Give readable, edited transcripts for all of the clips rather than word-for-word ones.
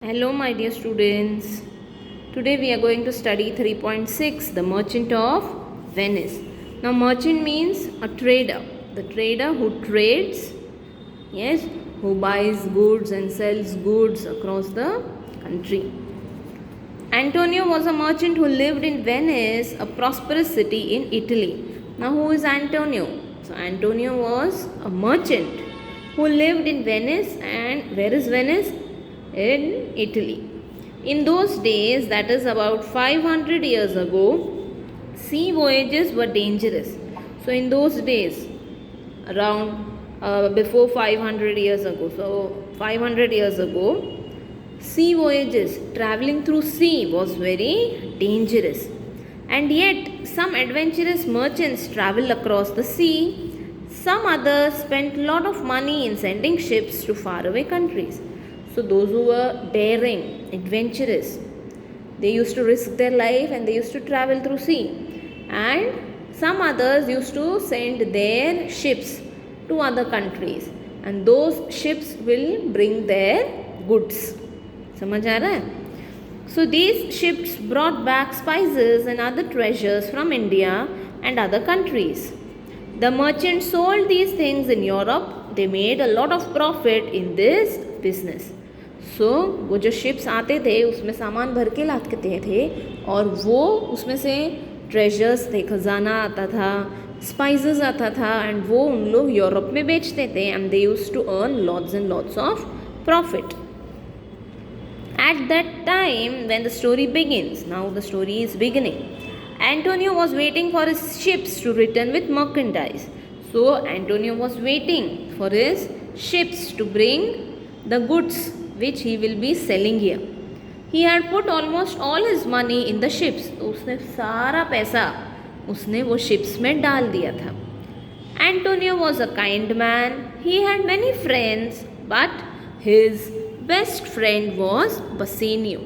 Hello, my dear students. Today we are going to study 3.6, the Merchant of Venice. Now, merchant means a trader. The trader who trades, yes, who buys goods and sells goods across the country. Antonio was a merchant who lived in Venice, a prosperous city in Italy. Now, who is Antonio? So, Antonio was a merchant who lived in Venice, and where is Venice? In Italy. In those days, that is about 500 years ago, sea voyages were dangerous. So, in those days, around before 500 years ago, so 500 years ago, sea voyages, traveling through sea was very dangerous. And yet, some adventurous merchants traveled across the sea. Some others spent a lot of money in sending ships to faraway countries. So, those who were daring, adventurous, they used to risk their life and they used to travel through sea. And some others used to send their ships to other countries, and those ships will bring their goods. समझ आ रहा है? So these ships brought back spices and other treasures from India and other countries. The merchants sold these things in Europe. They made a lot of profit in this business. So वो जो ships आते थे उसमें सामान भर के लाते थे और वो उसमें से treasures थे, खजाना आता था, spices आता था, and वो उन लोग यूरोप में बेचते थे, and they used to earn lots and lots of profit. At that time, when the story begins, now the story is beginning, Antonio was waiting for his ships to return with merchandise. So, Antonio was waiting for his ships to bring the goods which he will be selling here. He had put almost all his money in the ships. तो उसने सारा पैसा उसने वो ships में डाल दिया था. Antonio was a kind man. He had many friends, but his best friend was Bassanio.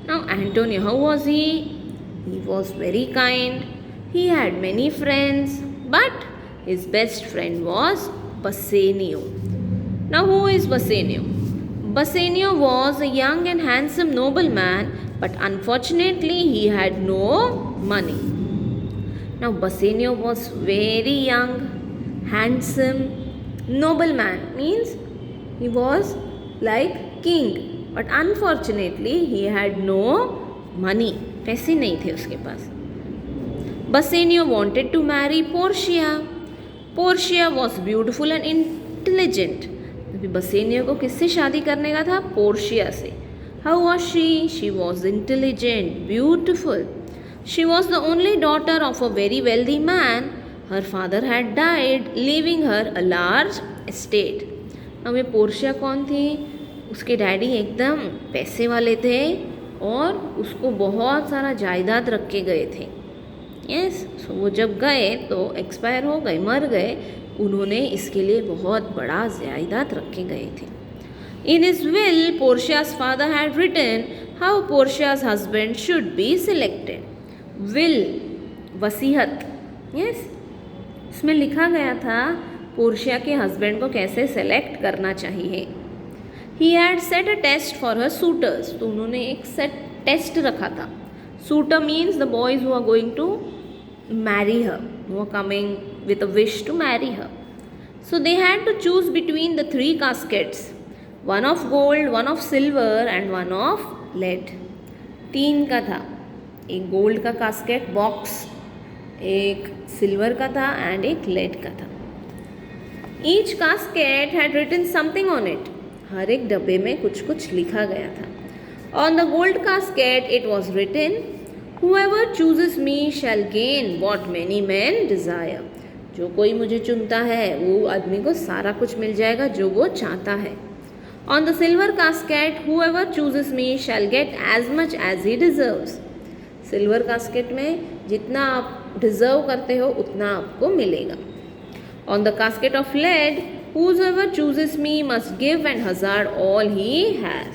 Now Antonio, how was he? He was very kind. He had many friends, but his best friend was Bassanio. Now who is Bassanio? Bassanio was a young and handsome nobleman, but unfortunately he had no money. Now Bassanio was very young, handsome, nobleman means he was like king, but unfortunately he had no money. पैसे नहीं थे उसके पास. Bassanio wanted to marry Portia. Portia was beautiful and intelligent. Bassanio को किससे शादी करने का था? Portia से. How was she? She was intelligent, beautiful. She was the only daughter of a very wealthy man. Her father had died, leaving her a large estate. अब ये Portia कौन थी? उसके डैडी एकदम पैसे वाले थे और उसको बहुत सारा जायदाद रख के गए थे. यस, सो वो जब गए तो एक्सपायर हो गए, मर गए. उन्होंने इसके लिए बहुत बड़ा जायदाद रख के गए थे. In his will, Portia's father had written how Portia's husband should be selected. Will, वसीयत, यस, उसमें लिखा गया था पोर्शिया के हस्बैंड को कैसे सेलेक्ट करना चाहिए. He had set a test for her suitors. तो उन्होंने एक सेट टेस्ट रखा था. Suitor means the boys who are going to marry her, who are coming with a wish to marry her. So they had to choose between the three caskets, one of gold, one of silver and one of lead. तीन का था. एक gold का casket box, एक silver का था and एक lead का था. Each casket had written something on it. हर एक डब्बे में कुछ कुछ लिखा गया था. On the gold casket it was written, whoever chooses me shall gain what many men desire. जो कोई मुझे चुनता है वो आदमी को सारा कुछ मिल जाएगा जो वो चाहता है. On the silver casket, whoever chooses me shall get as much as he deserves. Silver casket में जितना आप डिजर्व करते हो उतना आपको मिलेगा. On the casket of lead, whosoever chooses me must give and hazard all he has.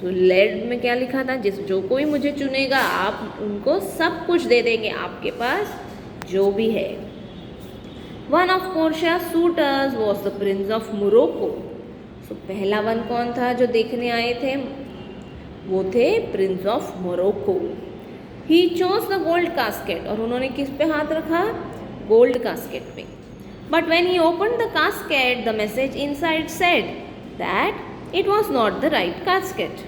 So lead में क्या लिखा था? जो कोई मुझे चुनेगा आप उनको सब कुछ दे देंगे, आपके पास जो भी है. One of Portia's suitors was the Prince of Morocco. So पहला वन कौन था जो देखने आए थे? वो थे Prince of Morocco. He chose the gold casket, और उन्होंने किस पे हाथ रखा? गोल्ड कास्केट पे. But when he open the casket the message inside said that it was not the right casket.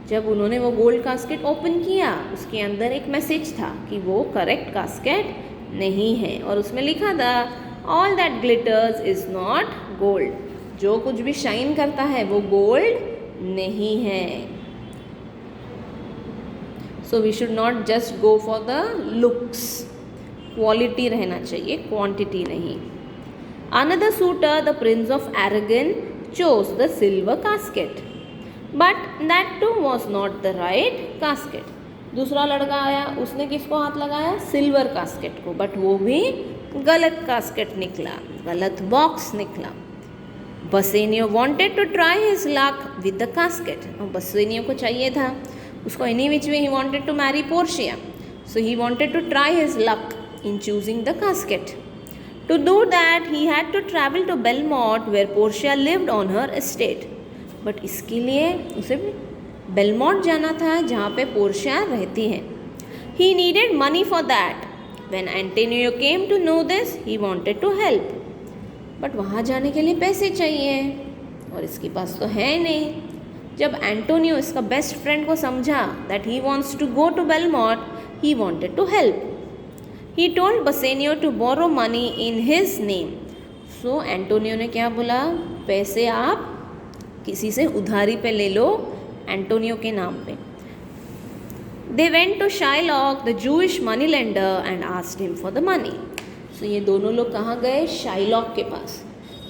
जब उन्होंने वो गोल्ड कास्केट ओपन किया, उसके अंदर एक मैसेज था कि वो करेक्ट कास्केट नहीं है, और उसमें लिखा था all that glitters is not gold. जो कुछ भी शाइन करता है वो गोल्ड नहीं है. So we should not just go for the looks. Quality रहना चाहिए, क्वांटिटी नहीं. Another suitor the prince of Aragon chose the silver casket, but that too was not the right casket. दूसरा लड़का आया, उसने किसको हाथ लगाया? सिल्वर कास्केट को, बट वो भी गलत कास्केट निकला, गलत बॉक्स निकला. Bassanio wanted to try his luck with the casket. और बसेनियो को चाहिए था, उसको any which way he wanted to marry Portia, so he wanted to try his luck in choosing the casket. To do that, he had to travel to Belmont where Portia lived on her estate. But इसके लिए उसे Belmont जाना था जहाँ पे Portia रहती है. He needed money for that. When Antonio came to know this, he wanted to help. But वहाँ जाने के लिए पैसे चाहिए और इसके पास तो है नहीं. जब एंटोनियो इसका बेस्ट फ्रेंड को समझा that he wants to go to Belmont, he wanted to help. He told Bassanio to borrow money in his name. So Antonio ने क्या बोला? पैसे आप किसी से उधारी पे ले लो एंटोनियो के नाम पे. They went to Shylock, the Jewish moneylender, and asked him for the money. So ये दोनों लोग कहाँ गए? शाइलॉक के पास.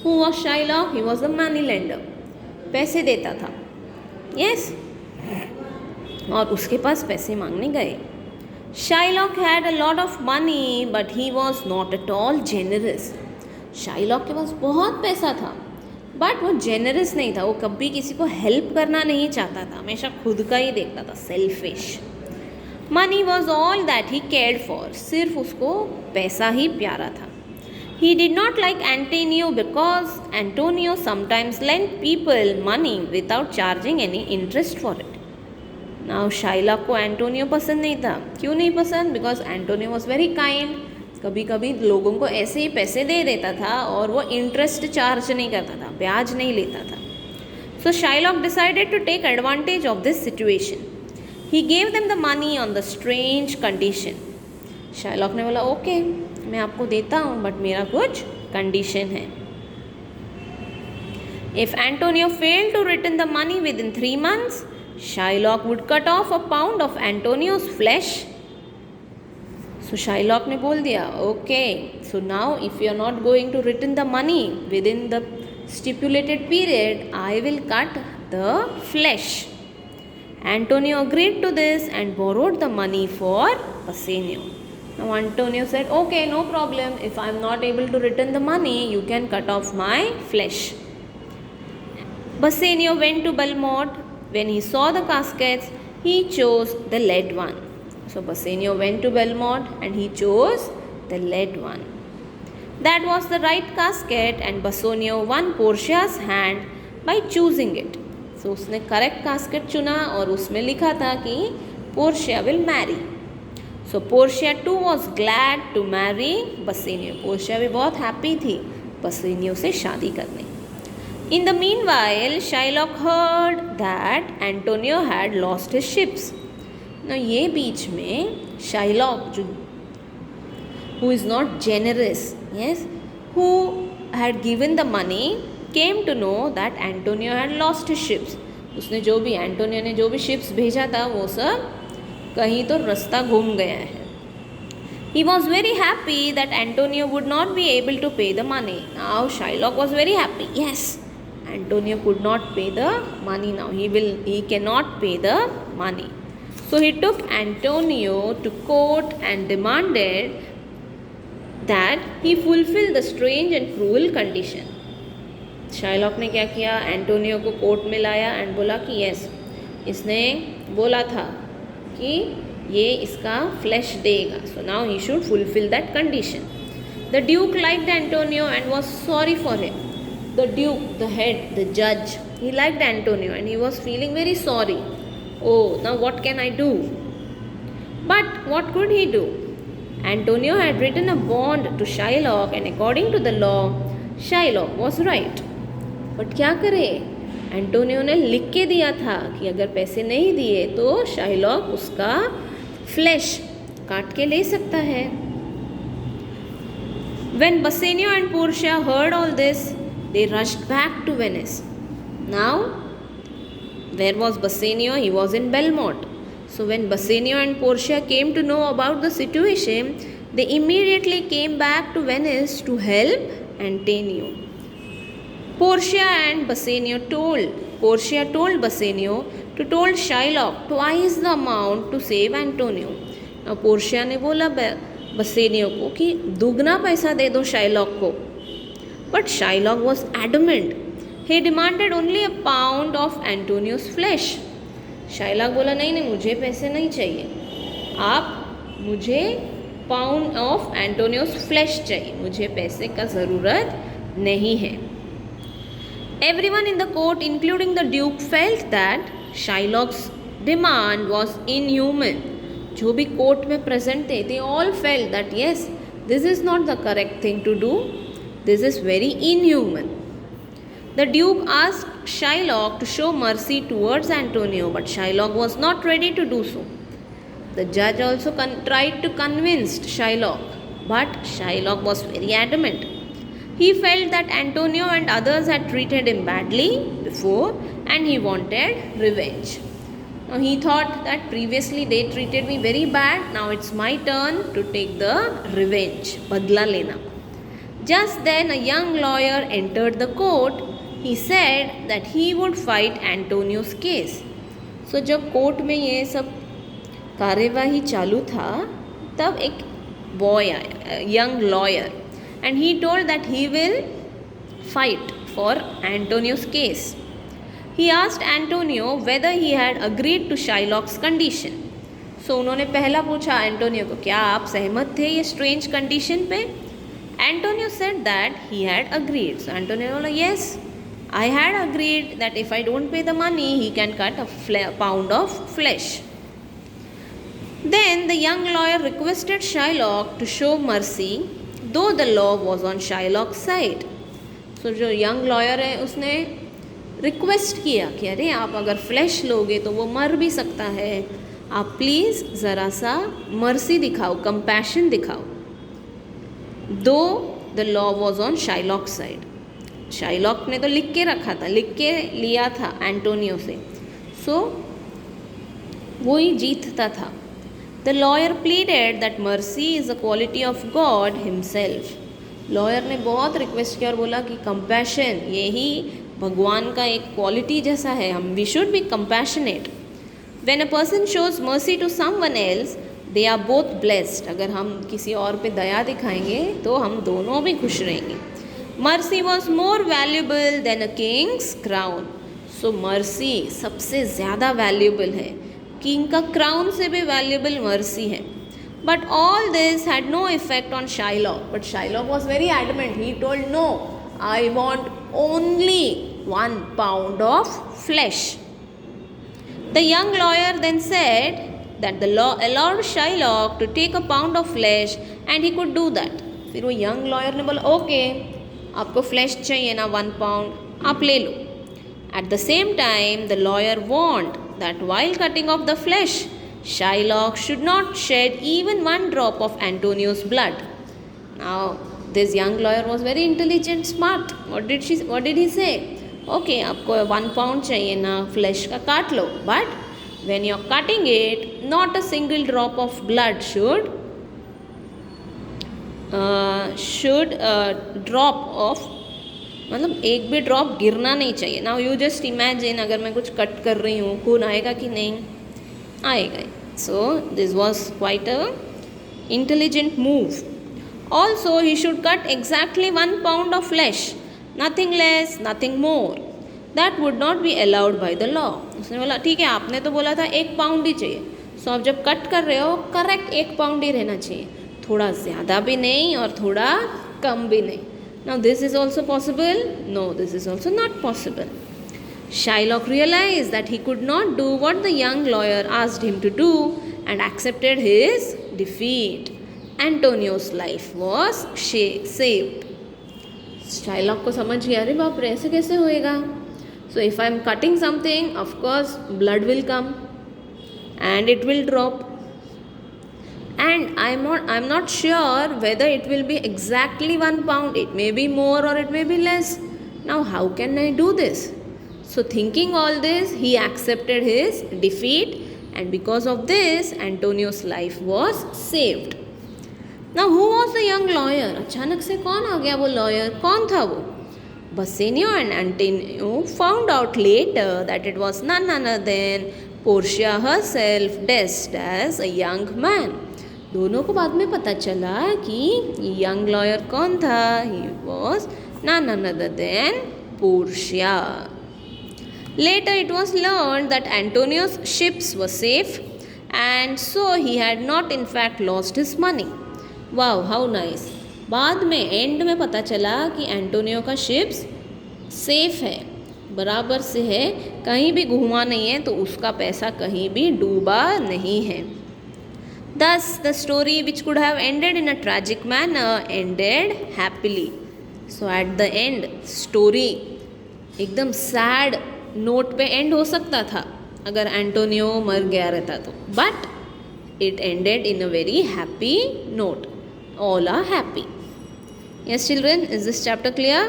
Who was Shylock? He was the moneylender. पैसे देता था. Yes. और उसके पास पैसे मांगने गए. Shylock had a lot of money, but he was not at all generous. Shylock के पास बहुत पैसा था, बट वो जेनरस नहीं था. वो कभी किसी को हेल्प करना नहीं चाहता था, हमेशा खुद का ही देखता था, selfish. Money was all that he cared for. सिर्फ उसको पैसा ही प्यारा था. He did not like Antonio because Antonio sometimes lent people money without charging any interest for it. Now Shylock को एंटोनियो पसंद नहीं था. क्यों नहीं पसंद? Because Antonio was very kind. कभी कभी लोगों को ऐसे ही पैसे दे देता था और वो इंटरेस्ट चार्ज नहीं करता था, ब्याज नहीं लेता था. So Shylock decided to take advantage of this situation. He gave them the money on the strange condition. Shylock ने बोला ओके, मैं आपको देता हूँ बट मेरा कुछ कंडीशन है. If Antonio failed to return the money within 3 months, Shylock would cut off a pound of Antonio's flesh. So Shylock ने बोल दिया okay, so now if you are not going to return the money within the stipulated period, I will cut the flesh. Antonio agreed to this and borrowed the money for Bassanio. Now Antonio said okay, no problem, if I am not able to return the money, you can cut off my flesh. Bassanio went to Belmont. When he saw the caskets, he chose the lead one. So Bassanio went to Belmont and he chose the lead one. That was the right casket and Bassanio won Portia's hand by choosing it. So उसने correct casket चुना और उसमें लिखा था कि Portia will marry. So Portia too was glad to marry Bassanio. Portia भी बहुत happy थी Bassanio से शादी करने. In the meanwhile, Shylock heard that Antonio had lost his ships. Now ये बीच में Shylock जो who is not generous, yes, who had given the money, came to know that Antonio had lost his ships. उसने जो भी Antonio ने जो भी ships भेजा था वो सब कहीं तो रास्ता घूम गया है. He was very happy that Antonio would not be able to pay the money. Now Shylock was very happy. Yes, Antonio could not pay the money now. He cannot pay the money. So he took Antonio to court and demanded that he fulfill the strange and cruel condition. Shylock ने क्या किया? Antonio को court में लाया and बोला कि yes, इसने बोला था कि ये इसका फ्लैश देगा. So now he should fulfill that condition. The Duke liked Antonio and was sorry for him. The Duke, the head, the judge, he liked Antonio and he was feeling very sorry. Oh, now what can I do? But what could he do? Antonio had written a bond to Shylock, and according to the law, Shylock was right. But क्या करे? Antonio ने लिख के दिया था कि अगर पैसे नहीं दिए तो शाइलॉक उसका फ्लैश काट के ले सकता है. When Bassanio and Portia heard all this, they rushed back to Venice. Now, where was Bassanio? He was in Belmont. So when Bassanio and Portia came to know about the situation, they immediately came back to Venice to help Antonio. Portia told Bassanio to told Shylock twice the amount to save Antonio. Now Portia ने बोला Bassanio को कि दुगना पैसा दे दो Shylock को. But Shylock was adamant. He demanded only a pound of Antonio's flesh. Shylock बोला नहीं नहीं मुझे पैसे नहीं चाहिए, आप मुझे पाउंड ऑफ एंटोनियोस फ्लैश चाहिए, मुझे पैसे का ज़रूरत नहीं है. Everyone in the court, including the Duke, felt that Shylock's demand was inhuman. जो भी कोर्ट में प्रेजेंट थे, they all felt that yes, this is not the correct thing to do. This is very inhuman. The Duke asked Shylock to show mercy towards Antonio, but Shylock was not ready to do so. The judge also tried to convince Shylock, but Shylock was very adamant. He felt that Antonio and others had treated him badly before and he wanted revenge. Now he thought that previously they treated me very bad, now it's my turn to take the revenge, badla lena. Just then a young lawyer entered the court. He said that he would fight Antonio's case. So जब court में ये सब कार्यवाही चालू था तब एक boy आया, young lawyer, and he told that he will fight for Antonio's case. He asked Antonio whether he had agreed to Shylock's condition. So उन्होंने पहला पूछा एंटोनियो को, क्या आप सहमत थे ये स्ट्रेंज कंडीशन पे? Antonio said that he had agreed. So Antonio बोला, yes, I had agreed that if I don't pay the money, he can cut a pound of flesh. Then the young lawyer requested Shylock to show mercy, though the law was on Shylock's side. So जो young lawyer है उसने request किया कि अरे आप अगर flash लोगे तो वो मर भी सकता है, आप प्लीज़ ज़रा सा मर्सी दिखाओ, कंपैशन दिखाओ. दो the law was on Shylock's side. Shylock ने तो लिख के रखा था, लिख के लिया था एंटोनियो से, सो वो ही जीतता था. The lawyer pleaded that mercy is a quality of God himself. Lawyer ने बहुत रिक्वेस्ट किया और बोला कि कंपैशन यही भगवान का एक क्वालिटी जैसा है, हम we should be compassionate. When a person shows mercy to someone else, they are both blessed. अगर हम किसी और पे दया दिखाएंगे तो हम दोनों भी खुश रहेंगे. Mercy was more valuable than a king's crown. So mercy सबसे ज़्यादा वैल्यूबल है, किंग का क्राउन से भी वैल्यूबल मर्सी है. But all this had no effect on Shylock. But Shylock was very adamant. He told, no, I want only 1 pound of flesh. The young lawyer then said that the law allowed Shylock to take a pound of flesh and he could do that. फिर वो young lawyer ने बोला, okay आपको flash चाहिए ना 1 pound, आप ले लो. At the same time, the lawyer warned that while cutting off the flesh, Shylock should not shed even 1 drop of Antonio's blood. Now, this young lawyer was very intelligent, smart. What did he say? Okay, आपको 1 pound चाहिए ना flesh का, काट लो. But when you're cutting it, not a single drop of blood should drop off, मतलब एक भी drop गिरना नहीं चाहिए. नाउ यू जस्ट इमेजिन, अगर मैं कुछ कट कर रही हूँ, खून आएगा कि नहीं? आएगा. So this was quite a intelligent move. Also he should cut exactly 1 pound of flash, nothing less nothing more. That would not be allowed by the law. उसने बोला ठीक है, आपने तो बोला था 1 pound ही चाहिए, सो आप जब कट कर रहे हो करेक्ट 1 pound ही रहना चाहिए, थोड़ा ज़्यादा भी नहीं और थोड़ा कम भी नहीं. Now this is also possible? No, this is also not possible. Shylock realized that he could not do what the young lawyer asked him to do and accepted his defeat. Antonio's life was saved. Shylock को समझ गया, अरे बाप रे ऐसे कैसे होएगा. So if I am cutting something, of course blood will come and it will drop. And I'm not sure whether it will be exactly 1 pound. It may be more or it may be less. Now how can I do this? So thinking all this, he accepted his defeat, and because of this, Antonio's life was saved. Now who was the young lawyer? अचानक से कौन आ गया वो lawyer? कौन था वो? Bassanio and Antonio found out later that it was none other than Portia herself, dressed as a young man. दोनों को बाद में पता चला कि young lawyer कौन था? He was none other than Portia. Later it was learned that Antonio's ships were safe, and so he had not in fact lost his money. Wow, how nice. बाद में एंड में पता चला कि Antonio का ships safe है, बराबर से है, कहीं भी घूमा नहीं है, तो उसका पैसा कहीं भी डूबा नहीं है. Thus the story, which could have ended in a tragic manner, ended happily. So at the end story एकदम सैड नोट पे एंड हो सकता था अगर एंटोनियो मर गया रहता तो, but it ended in a very happy note. All are happy. Yes children, is this chapter clear?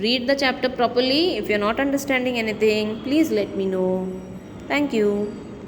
Read the chapter properly. If you are not understanding anything, please let me know. Thank you.